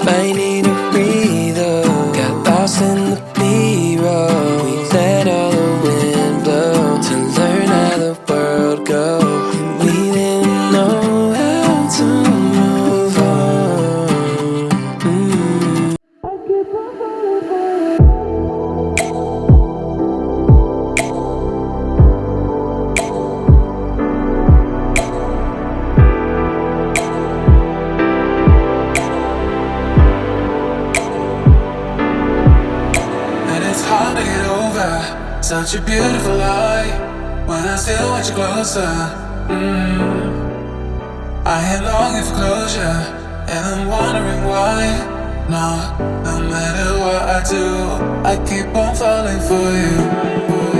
Might need a breather. Got lost in the B-roll. We let all the wind blow to learn how the world goes. We didn't know how to move on. I keep on falling for hard to get over such a beautiful lie. When I still want you closer, I am longing for closure, and I'm wondering why. No matter what I do, I keep on falling for you.